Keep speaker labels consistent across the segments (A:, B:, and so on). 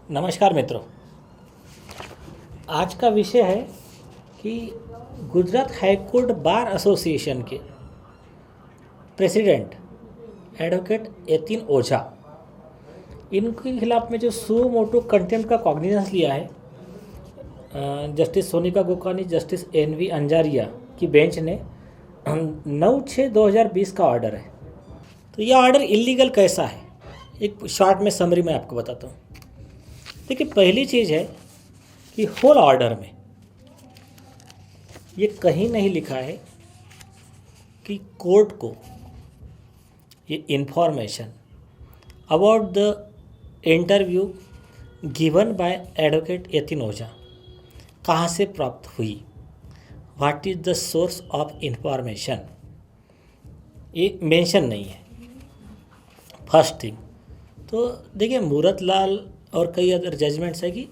A: नमस्कार मित्रों। आज का विषय है कि गुजरात हाईकोर्ट बार एसोसिएशन के प्रेसिडेंट एडवोकेट यतीन ओझा, इनके खिलाफ में जो सो मोटो कंटेम्प्ट का कॉग्निजेंस लिया है justice Sonika Gokani, justice NV Anjaria की बेंच ने 9/6/2020 का ऑर्डर है। तो यह ऑर्डर इलीगल कैसा है, एक शॉर्ट में समरी मैं आपको बताता हूँ। देखिए, पहली चीज़ है कि होल ऑर्डर में ये कहीं नहीं लिखा है कि कोर्ट को ये information about the interview given by advocate Yatin Ojha कहाँ से प्राप्त हुई, what is the source of information, ये मेंशन नहीं है। फर्स्ट थिंग तो देखिए, मूरत लाल और कई अदर जजमेंट्स है कि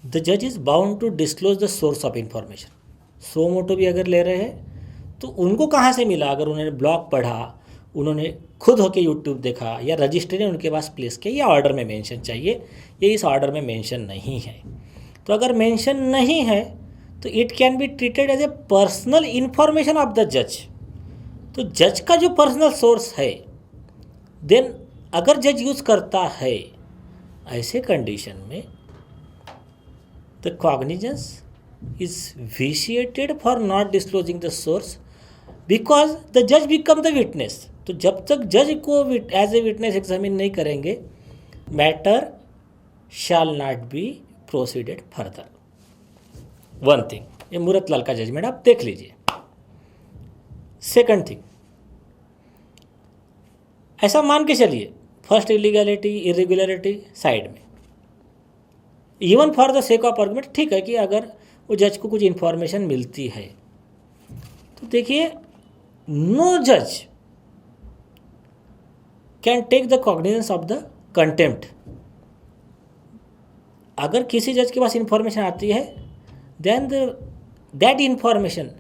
A: द जज is bound to disclose the source of information. Suo motu भी अगर ले रहे हैं तो उनको कहाँ से मिला, अगर उन्होंने ब्लॉग पढ़ा, उन्होंने खुद होके यूट्यूब देखा या रजिस्ट्री उनके पास प्लेस किया, या ऑर्डर में मेंशन चाहिए, ये इस ऑर्डर में मेंशन नहीं है। तो अगर मेंशन नहीं है तो it can be treated as a personal information of the जज। तो जज का जो पर्सनल सोर्स है, देन अगर जज यूज़ करता है, ऐसे कंडीशन में the cognizance is vitiated for not disclosing the source because the जज बिकम द विटनेस। तो जब तक जज को एज ए विटनेस एग्जामिन नहीं करेंगे, matter shall not be proceeded further. One thing, ये मूरत लाल का जजमेंट आप देख लीजिए। सेकंड थिंग, ऐसा मान के चलिए, फर्स्ट इलीगैलिटी इरेगुलरिटी साइड में, even for the sake of argument, ठीक है कि अगर वो जज को कुछ इन्फॉर्मेशन मिलती है तो देखिए, नो जज can take the cognizance of the contempt. अगर किसी जज के पास इंफॉर्मेशन आती है, then that information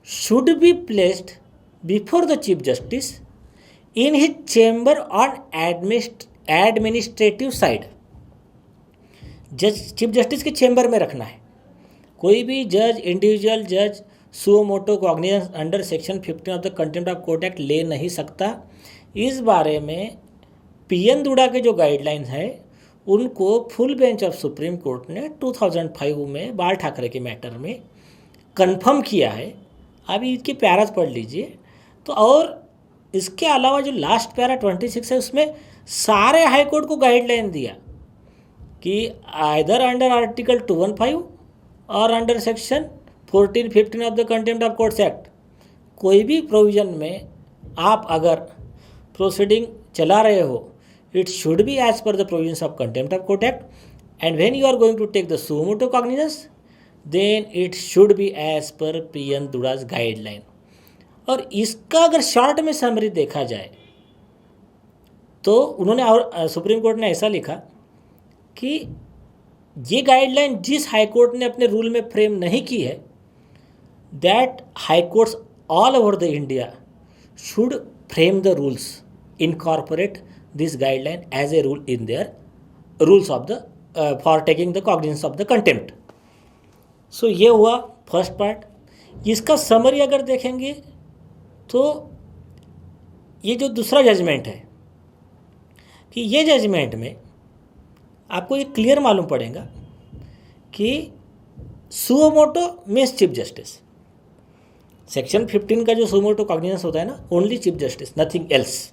A: should be placed before the chief justice in his chamber on administrative side. Chief justice के चेम्बर में रखना है। कोई भी जज, इंडिविजुअल जज सो motu cognizance under section 15 of the contempt of court act ले नहीं सकता। इस बारे में PN दुड़ा के जो गाइडलाइंस है, उनको full bench of supreme court ने 2005 में बाल ठाकरे के मैटर में कंफर्म किया है। अभी इसके पैराज पढ़ लीजिए। तो और इसके अलावा जो लास्ट पैरा 26 है, उसमें सारे हाई कोर्ट को गाइडलाइन दिया कि आइदर अंडर आर्टिकल 215 और under section 14-15 of the contempt of courts act, कोई भी प्रोविजन में आप अगर प्रोसीडिंग चला रहे हो, it should be as per the provisions of contempt of court act, and when you are going to take the suo motu cognizance, then it should be as per PN दुड़ाज guideline. और इसका अगर short में summary देखा जाए तो उन्होंने, और सुप्रीम कोर्ट ने ऐसा लिखा कि ये गाइडलाइन जिस हाई कोर्ट ने अपने रूल में फ्रेम नहीं की है, that high courts all over the India should frame the rules, incorporate this guideline as a rule in their rules of the for taking the cognizance of the contempt. So ये हुआ first part. इसका summary अगर देखेंगे तो ये जो दूसरा judgement है, कि ये जजमेंट में आपको ये क्लियर मालूम पड़ेगा कि suo motu means chief justice. Section 15 का जो सुओ मोटो कॉग्निजेंस होता है ना, only chief justice, nothing else.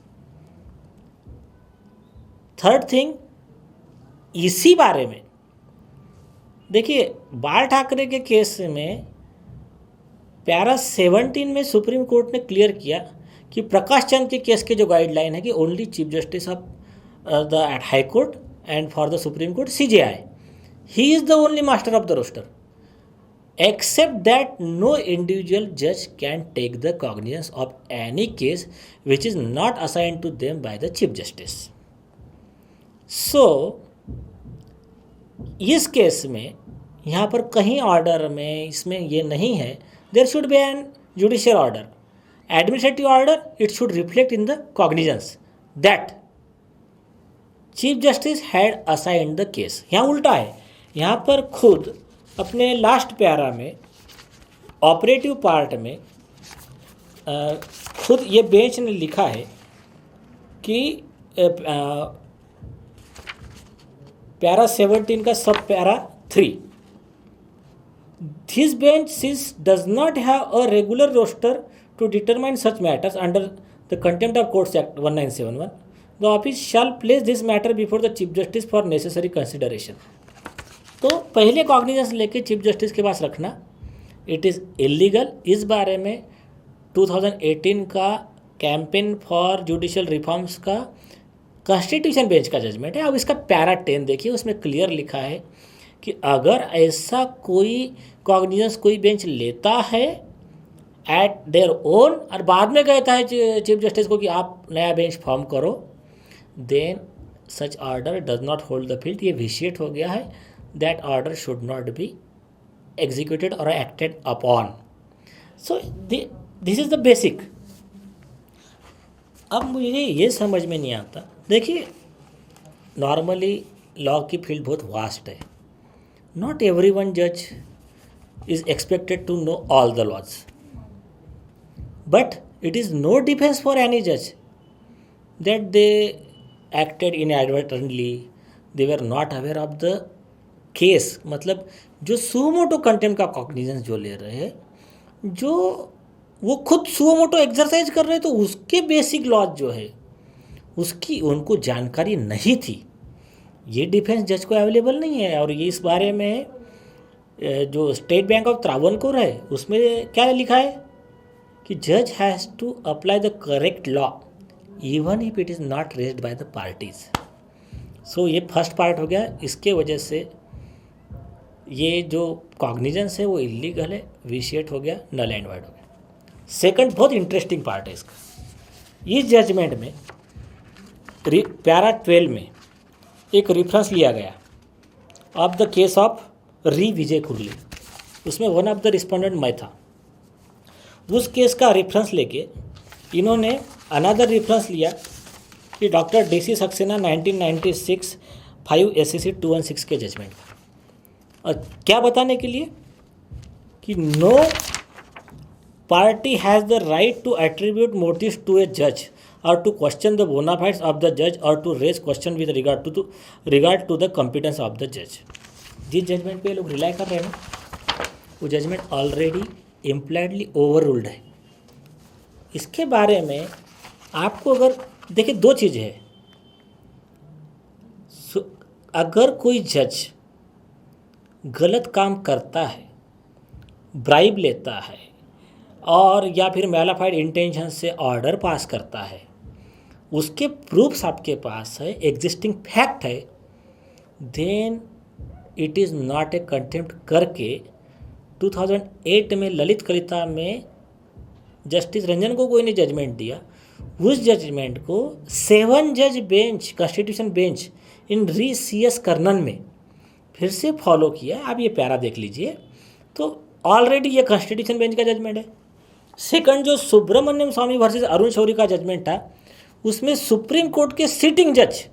A: Third thing, इसी बारे में देखिए, बाल ठाकरे के केस में पैरा 17 में सुप्रीम कोर्ट ने क्लियर किया कि प्रकाश चंद के केस के जो गाइडलाइन है कि only chief justice of the high court and for the supreme court CJI, he is the only master of the roster, except that no individual जज can take the cognizance of any case which is not assigned to them by the chief justice. So इस case में यहाँ पर कहीं order में इसमें ये नहीं है, there should be an judicial order, administrative order, it should reflect in the cognizance that chief justice had assigned the case. यहाँ उल्टा है, यहाँ पर खुद अपने लास्ट पैरा में ऑपरेटिव पार्ट में खुद ये बेंच ने लिखा है कि पैरा 17 का सब para 3, this bench does not have a regular roster to determine such matters under the contempt of courts act 1971। The office shall place this matter before the chief justice for necessary consideration. तो पहले cognizance लेके chief justice के पास रखना it is illegal. इस बारे में 2018 का campaign for judicial reforms का कॉन्स्टिट्यूशन बेंच का जजमेंट है। अब इसका पैरा 10 देखिए, उसमें क्लियर लिखा है कि अगर ऐसा कोई कॉग्निजेंस कोई बेंच लेता है एट देयर ओन और बाद में कहता है चीफ जस्टिस को कि आप नया बेंच फॉर्म करो, then such order does not hold the field. ये विशिएट हो गया है, that order should not be executed और acted upon. So this is the basic. अब मुझे ये समझ में नहीं आता, देखिए नॉर्मली लॉ की फील्ड बहुत वास्ट है, नॉट एवरी वन जज is expected to know all the laws, but it is no defence for any जज that they acted inadvertently, they were not aware of the case. मतलब जो suo motu contempt का cognizance जो ले रहे हैं, जो वो खुद सुमोटो एक्सरसाइज कर रहे हैं, तो उसके बेसिक लॉज जो है उसकी उनको जानकारी नहीं थी। ये डिफेंस जज को अवेलेबल नहीं है। और ये इस बारे में जो स्टेट बैंक ऑफ त्रावणकोर है उसमें क्या लिखा है कि जज has to apply the correct law even if it is not raised by the parties. So ये फर्स्ट पार्ट हो गया। इसके वजह से ये जो कॉग्निजेंस है वो इलीगल है, विशिएट हो गया, नल एंड वॉइड हो गया। सेकंड बहुत इंटरेस्टिंग पार्ट है इसका, इस जजमेंट में पैरा 12 में एक रेफरेंस लिया गया ऑफ द केस ऑफ री विजय कुरली। उसमें वन ऑफ द रिस्पोंडेंट मैं था। उस केस का रेफरेंस लेके इन्होंने अनदर रेफरेंस लिया कि डॉक्टर DC सक्सेना 1996 5 SCC 216 के जजमेंट का, और क्या बताने के लिए कि no party has the right to attribute motives to a जज और टू क्वेश्चन द बोना फाइड्स ऑफ द जज और to raise question with regard to the competence of the जज। जिस जजमेंट पे लोग रिलाई कर रहे हैं ना, वो judgment already impliedly overruled है। इसके बारे में आपको अगर देखिए, दो चीज़ें हैं। अगर कोई जज गलत काम करता है, ब्राइब लेता है और या फिर मैलाफाइड इंटेंशन से ऑर्डर पास करता है, उसके प्रूफ्स आपके पास है, एग्जिस्टिंग फैक्ट है, then it is not a contempt करके 2008 में ललित कलिता में जस्टिस रंजन गोगोई ने जजमेंट दिया। उस जजमेंट को 7 जज बेंच, कॉन्स्टिट्यूशन बेंच इन री CS कर्नन में फिर से फॉलो किया। आप ये पैरा देख लीजिए, तो ऑलरेडी ये कॉन्स्टिट्यूशन बेंच का जजमेंट है। सेकंड, जो सुब्रमण्यम स्वामी वर्सेस अरुण शौरी का जजमेंट था, उसमें सुप्रीम कोर्ट के सिटिंग जज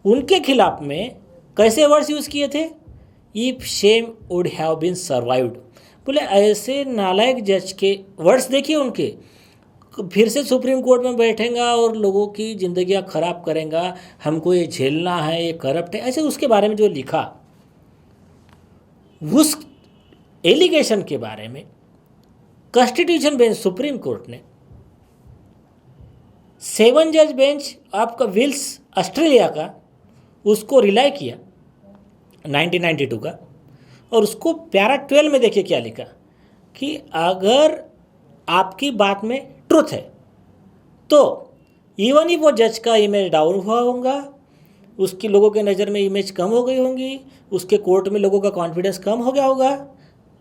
A: उनके खिलाफ में कैसे वर्ड्स यूज़ किए थे, if shame would have been survived. बोले ऐसे नालायक जज के वर्ड्स देखिए उनके, फिर से सुप्रीम कोर्ट में बैठेगा और लोगों की ज़िंदगियां ख़राब करेगा, हमको ये झेलना है, ये करप्ट है, ऐसे उसके बारे में जो लिखा, उस एलिगेशन के बारे में कॉन्स्टिट्यूशन बेंच सुप्रीम कोर्ट ने 7 जज बेंच आपका विल्स ऑस्ट्रेलिया का उसको रिलाई किया 1992 का, और उसको पैरा 12 में देखिए क्या लिखा कि अगर आपकी बात में ट्रुथ है तो इवन ही वो जज का इमेज डाउन हुआ होगा, उसकी लोगों के नज़र में इमेज कम हो गई होंगी, उसके कोर्ट में लोगों का कॉन्फिडेंस कम हो गया होगा,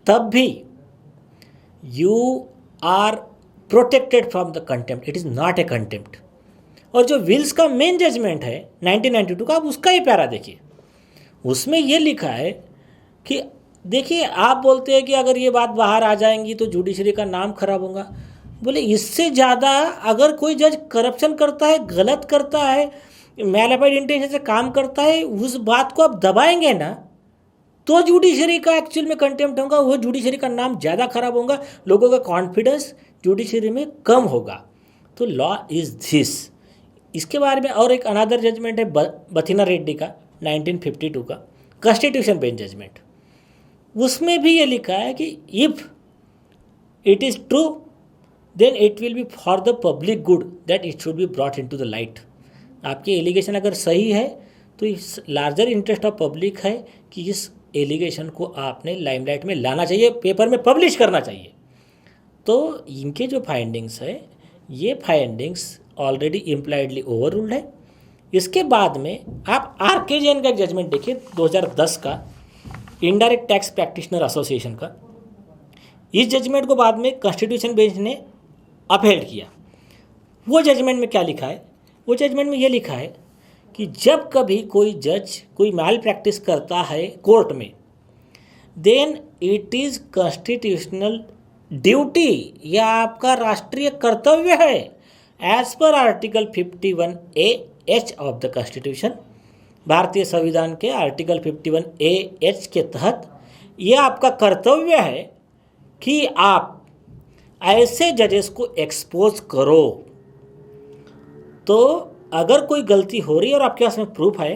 A: तब भी you are protected from the contempt, it is not a contempt. और जो विल्स का मेन जजमेंट है 1992 का, आप उसका ही पैरा देखिए, उसमें ये लिखा है कि देखिए आप बोलते हैं कि अगर ये बात बाहर आ जाएंगी तो जुडिशरी का नाम खराब होगा। बोले इससे ज़्यादा अगर कोई जज करप्शन करता है, गलत करता है, मैलाफाइड इंटेंशन से काम करता है, उस बात को आप दबाएंगे ना तो जुडिशरी का एक्चुअल में कंटेम्प्ट होगा, वो जुडिशरी का नाम ज़्यादा खराब होगा, लोगों का कॉन्फिडेंस जुडिशरी में कम होगा। तो लॉ इज़ दिस। इसके बारे में और एक अनदर जजमेंट है बथिना रेड्डी का 1952 का कॉन्स्टिट्यूशन बेंच जजमेंट। उसमें भी ये लिखा है कि if it is true then it will be for the public good that it should be brought in to the light. आपकी एलिगेशन अगर सही है तो इस लार्जर इंटरेस्ट ऑफ पब्लिक है कि इस एलिगेशन को आपने लाइमलाइट में लाना चाहिए, पेपर में पब्लिश करना चाहिए। तो इनके जो फाइंडिंग्स है, ये findings already impliedly overruled है। इसके बाद में आप आर.के. जैन का एक जजमेंट देखिए 2010 का, इनडायरेक्ट टैक्स प्रैक्टिशनर एसोसिएशन का। इस जजमेंट को बाद में कॉन्स्टिट्यूशन बेंच ने अपहेल्ड किया। वो जजमेंट में क्या लिखा है? वो जजमेंट में ये लिखा है कि जब कभी कोई जज कोई मैल प्रैक्टिस करता है कोर्ट में, then it is constitutional duty, यह आपका राष्ट्रीय कर्तव्य है as per article 51A(H) of the constitution. भारतीय संविधान के आर्टिकल 51A(H) के तहत यह आपका कर्तव्य है कि आप ऐसे जजेस को एक्सपोज करो। तो अगर कोई गलती हो रही है और आपके पास में प्रूफ है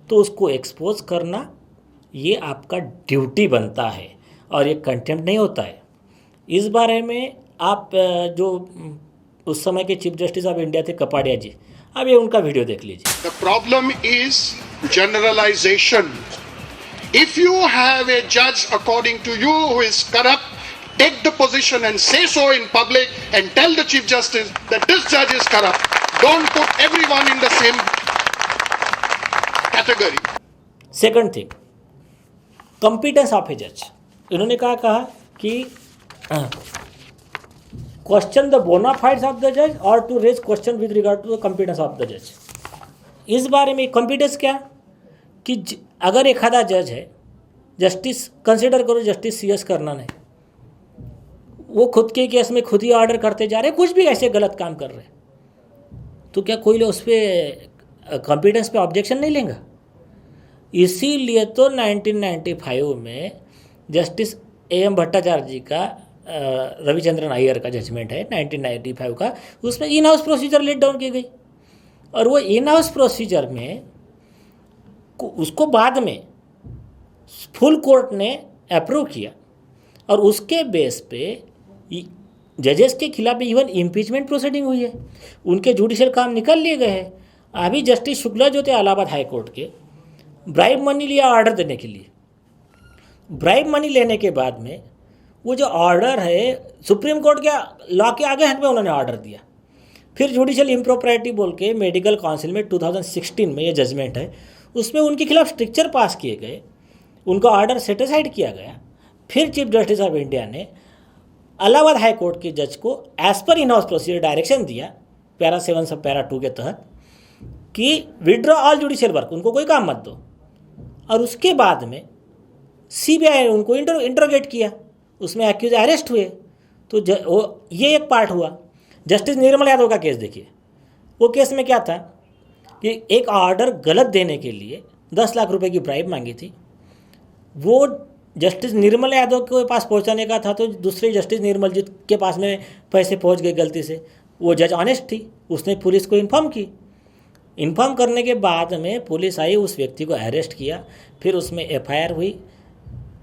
A: तो उसको एक्सपोज करना ये आपका ड्यूटी बनता है और ये कंटेम्प्ट नहीं होता है। इस बारे में आप जो उस समय के चीफ जस्टिस ऑफ इंडिया थे कपाडिया जी, अब ये उनका वीडियो देख लीजिए।
B: The problem is generalization. If you have a judge according to you who is corrupt, take the position and say so in public and tell the chief justice that this judge is corrupt. Don't put everyone in the same category.
A: Second thing, competence of a जज। इन्होंने कहा कि question the bonafides of the जज और to raise question with regard to the competence of the जज। इस बारे में कॉम्पिटेंस क्या कि अगर एक आधा जज है, जस्टिस कंसिडर करो जस्टिस CS करना नहीं, वो खुद के केस में खुद ही ऑर्डर करते जा रहे हैं, कुछ भी ऐसे गलत काम कर रहे हैं, तो क्या कोई लोग उस पर कॉम्पिटेंस पे ऑब्जेक्शन नहीं लेंगे? इसीलिए तो 1995 में जस्टिस AM भट्टाचार्य जी का रविचंद्रन अय्यर का जजमेंट है 1995 का, उसमें in house procedure laid down की गई और वो इन हाउस प्रोसीजर में उसको बाद में फुल कोर्ट ने अप्रूव किया और उसके बेस पे जजेस के खिलाफ इवन इम्पीचमेंट प्रोसीडिंग हुई है, उनके जुडिशियल काम निकल लिए गए हैं। अभी जस्टिस शुक्ला जो थे इलाहाबाद हाई कोर्ट के, ब्राइब मनी लिया ऑर्डर देने के लिए। ब्राइब मनी लेने के बाद में वो जो ऑर्डर है सुप्रीम कोर्ट के लॉ के आगे हट में उन्होंने ऑर्डर दिया। फिर जुडिशियल इम्प्रोप्राइटी बोल के मेडिकल काउंसिल में 2016 में ये जजमेंट है, उसमें उनके खिलाफ स्ट्रिक्चर पास किए गए, उनका ऑर्डर सेटिसाइड किया गया। फिर चीफ जस्टिस ऑफ इंडिया ने इलाहाबाद हाई कोर्ट के जज को as per in house procedure direction दिया पैरा 7 सब पैरा 2 के तहत कि विड्रॉ ऑल जुडिशियल वर्क, उनको कोई काम मत दो। और उसके बाद में CBI ने उनको इंट्रोगेट किया, उसमें एक्यूज अरेस्ट हुए। तो ये एक पार्ट हुआ। जस्टिस निर्मल यादव का केस देखिए, वो केस में क्या था कि एक ऑर्डर गलत देने के लिए 10 लाख रुपए की ब्राइब मांगी थी। वो जस्टिस निर्मल यादव के पास पहुंचाने का था तो दूसरे जस्टिस निर्मल जी के पास में पैसे पहुंच गए गलती से। वो जज ऑनेस्ट थी, उसने पुलिस को इन्फॉर्म की। इन्फॉर्म करने के बाद में पुलिस आई, उस व्यक्ति को अरेस्ट किया, फिर उसमें FIR हुई।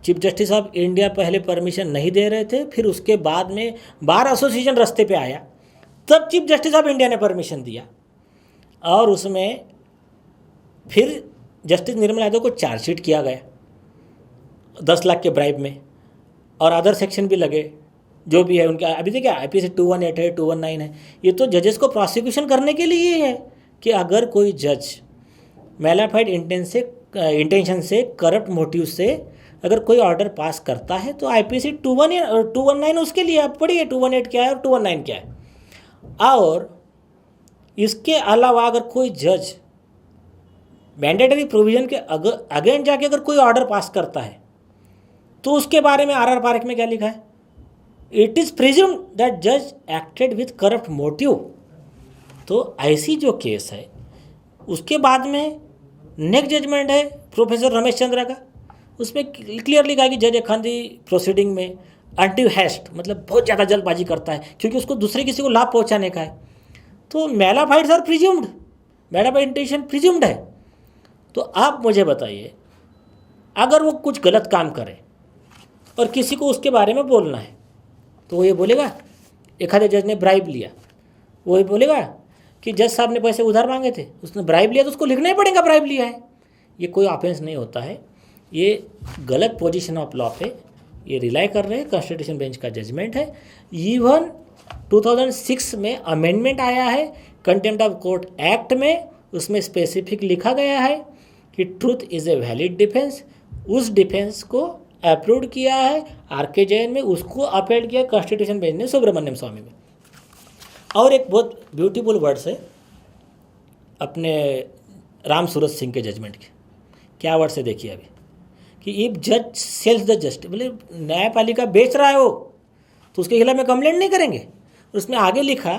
A: चीफ जस्टिस ऑफ इंडिया पहले परमिशन नहीं दे रहे थे, फिर उसके बाद में बार एसोसिएशन रास्ते पे आया, तब चीफ जस्टिस ऑफ इंडिया ने परमिशन दिया और उसमें फिर जस्टिस निर्मल यादव को चार्जशीट किया गया 10 लाख के ब्राइब में, और अदर सेक्शन भी लगे जो भी है उनके। अभी देखिए IPC 218 है, 219 है। ये तो जजेस को प्रोसिक्यूशन करने के लिए है कि अगर कोई जज मैलाफाइड इंटेंशन से करप्ट मोटिव से अगर कोई ऑर्डर पास करता है तो IPC 219 उसके लिए। आप पढ़िए 218 क्या है और 219 क्या है। और इसके अलावा अगर कोई जज मैंडेटरी प्रोविजन के अगेंस्ट जाके अगर कोई ऑर्डर पास करता है तो उसके बारे में RR पार्क में क्या लिखा है? इट इज़ प्रिज्यूम्ड दैट जज एक्टेड विथ करप्ट मोटिव। तो ऐसी जो केस है उसके बाद में नेक्स्ट जजमेंट है प्रोफेसर रमेश चंद्रा का, उसमें क्लियरली कहा कि जज अखांदी प्रोसीडिंग में अंटिव हैस्ट मतलब बहुत ज़्यादा जल्दबाजी करता है क्योंकि उसको दूसरे किसी को लाभ पहुंचाने का है। तो मैलाफाइड्स are presumed, mala fide intention presumed है। तो आप मुझे बताइए, अगर वो कुछ गलत काम करे और किसी को उसके बारे में बोलना है तो वो ये बोलेगा, एक आधे जज ने ब्राइब लिया, वो ये बोलेगा कि जज साहब ने पैसे उधार मांगे थे, उसने ब्राइब लिया तो उसको लिखना ही पड़ेगा ब्राइब लिया है। ये कोई ऑफेंस नहीं होता है, ये गलत पोजीशन ऑफ लॉ पे ये रिलाई कर रहे हैं, कॉन्स्टिट्यूशन बेंच का जजमेंट है। इवन 2006 में अमेंडमेंट आया है कंटेम्प्ट ऑफ कोर्ट एक्ट में, उसमें स्पेसिफिक लिखा गया है कि truth is a valid defence. उस डिफेंस को अप्रूव किया है आर.के. जैन में, उसको अपील किया कॉन्स्टिट्यूशन बेंच ने सुब्रमण्यम स्वामी में। और एक बहुत ब्यूटीफुल वर्ड्स है अपने राम सूरत सिंह के जजमेंट के, क्या वर्ड्स है देखिए अभी, कि इफ जज सेल्स द जस्टिस, बोले न्यायपालिका बेच रहा है वो तो उसके खिलाफ में कंप्लेंट नहीं करेंगे। उसमें आगे लिखा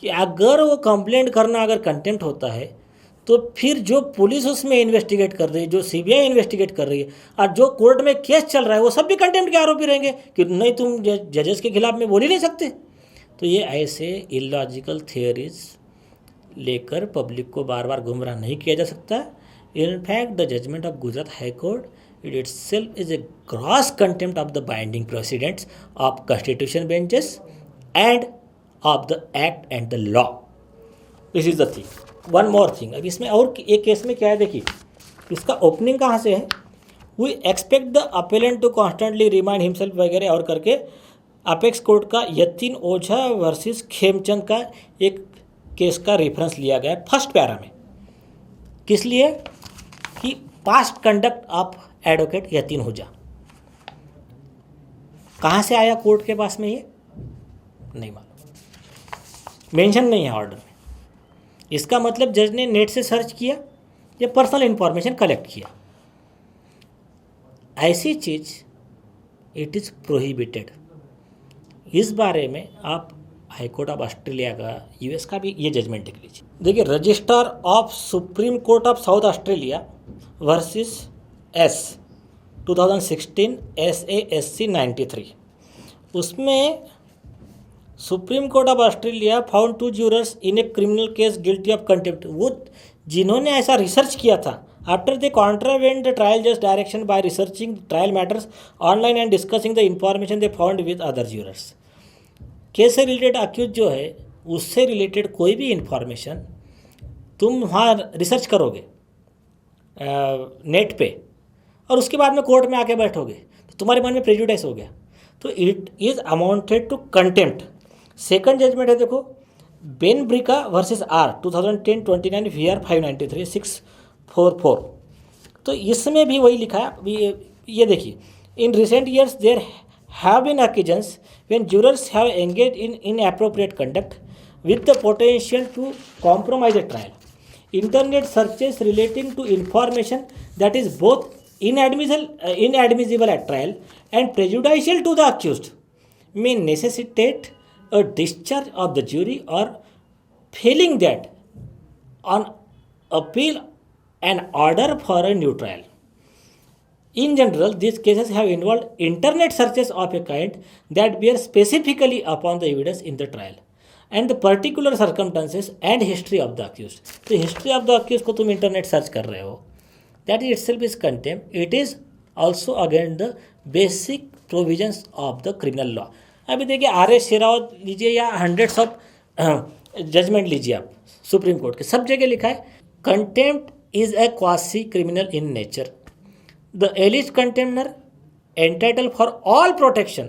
A: कि अगर वो कंप्लेंट करना अगर कंटेम्प्ट होता है तो फिर जो पुलिस उसमें इन्वेस्टिगेट कर रही है, जो सीबीआई इन्वेस्टिगेट कर रही है और जो कोर्ट में केस चल रहा है वो सब भी कंटेम्प्ट के आरोपी रहेंगे कि नहीं तुम जजेस के खिलाफ में बोल ही नहीं सकते। तो ये ऐसे इलॉजिकल थियोरीज लेकर पब्लिक को बार बार गुमराह नहीं किया जा सकता। In fact the judgement of Gujarat high court it itself is a gross contempt of the binding precedents of constitution benches and of the act and the law. This is the thing. One more thing. अब इसमें और एक case में क्या है देखिए, इसका opening कहाँ से है, we expect the appellant to constantly remind himself वगैरह और करके अपेक्स कोर्ट का यतीन ओझा वर्सेस खेमचंद का एक केस का रेफरेंस लिया गया है फर्स्ट पैरा में। किस लिए कि past conduct of advocate Yatin Ojha, कहाँ से आया कोर्ट के पास में ये नहीं मालूम, मेंशन नहीं है ऑर्डर में। इसका मतलब जज ने नेट से सर्च किया या पर्सनल इंफॉर्मेशन कलेक्ट किया, ऐसी चीज़ इट इज़ प्रोहिबिटेड। इस बारे में आप हाई कोर्ट ऑफ ऑस्ट्रेलिया का, यूएस का भी ये जजमेंट देख लीजिए। देखिए, register of supreme court of south Australia versus S 2016 SASC 93, उसमें supreme court of Australia found 2 jurors in a criminal case guilty of contempt. वो जिन्होंने ऐसा रिसर्च किया था, आफ्टर दे कॉन्ट्रावेंट द ट्रायल जज direction by researching trial matters online and discussing the information they found with other jurors. Case से related accused जो है उससे रिलेटेड कोई भी इंफॉर्मेशन तुम वहाँ रिसर्च करोगे नेट पे और उसके बाद में कोर्ट में आके बैठोगे तो तुम्हारे मन में प्रेजुडिस हो गया, तो it is amounted to contempt. Second judgement है देखो, Benbrika versus R 2010-29 VR 593 644। तो इसमें भी वही लिखा है, ये देखिए, in recent years there have been occasions when jurors have engaged in inappropriate conduct with the potential to compromise a trial. Internet searches relating to information that is both inadmissible at trial and prejudicial to the accused may necessitate a discharge of the jury or failing that on appeal an order for a new trial. In general, these cases have involved internet searches of a kind that bear specifically upon the evidence in the trial and the particular circumstances and history of the accused. तो history of the accused को तुम internet search कर रहे हो, that itself is contempt. It is also against the basic provisions of the criminal law. अभी देखिए R.S. Sherawat लीजिए या हंड्रेड्स ऑफ जजमेंट लीजिए आप सुप्रीम कोर्ट के, सब जगह लिखा है contempt is a quasi criminal in nature. The alleged contemnor entitle for all protection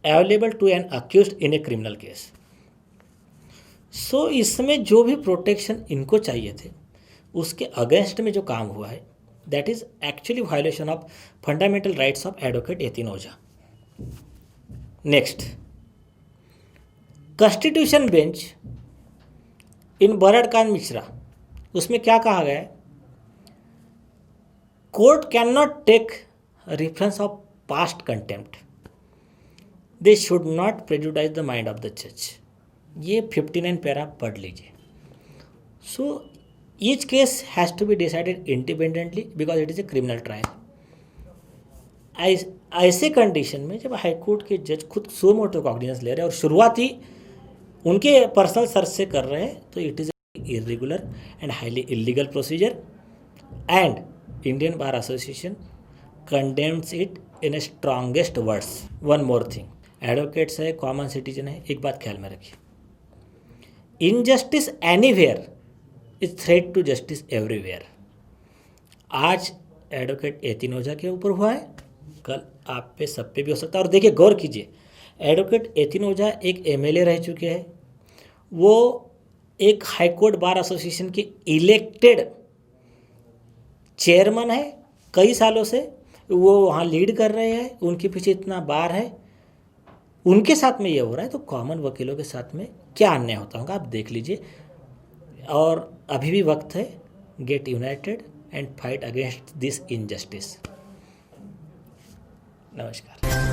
A: available to an accused in a criminal case. So इसमें जो भी प्रोटेक्शन इनको चाहिए थे उसके अगेंस्ट में जो काम हुआ है that is actually violation of fundamental rights of advocate Yatin Ojha. Next, constitution bench in Baradakanta Mishra, उसमें क्या कहा गया है, court can not take reference of past contempt, they should not prejudice the mind of the जज। ये 59 पैरा पढ़ लीजिए। So each case has to be decided independently because it is a criminal trial. ऐसे condition में जब high court के जज खुद सो मोटो कॉग्निजेंस ले रहे हैं और शुरुआती उनके पर्सनल सर्च से कर रहे हैं, तो it is irregular and highly illegal procedure and Indian Bar Association condemns it in a strongest words. One more thing, advocates है, कॉमन सिटीजन है, एक बात ख्याल में रखिए, injustice anywhere is threat to justice everywhere. आज एडवोकेट यतीन ओझा के ऊपर हुआ है, कल आप पे सब पे भी हो सकता है। और देखिए, गौर कीजिए, एडवोकेट यतीन ओझा एक एमएलए रह चुके हैं, वो एक हाईकोर्ट बार एसोसिएशन के इलेक्टेड चेयरमैन है, कई सालों से वो वहाँ लीड कर रहे हैं, उनके पीछे इतना बार है, उनके साथ में ये हो रहा है, तो कॉमन वकीलों के साथ में क्या अन्याय होता होगा आप देख लीजिए। और अभी भी वक्त है, get united and fight against this injustice. नमस्कार।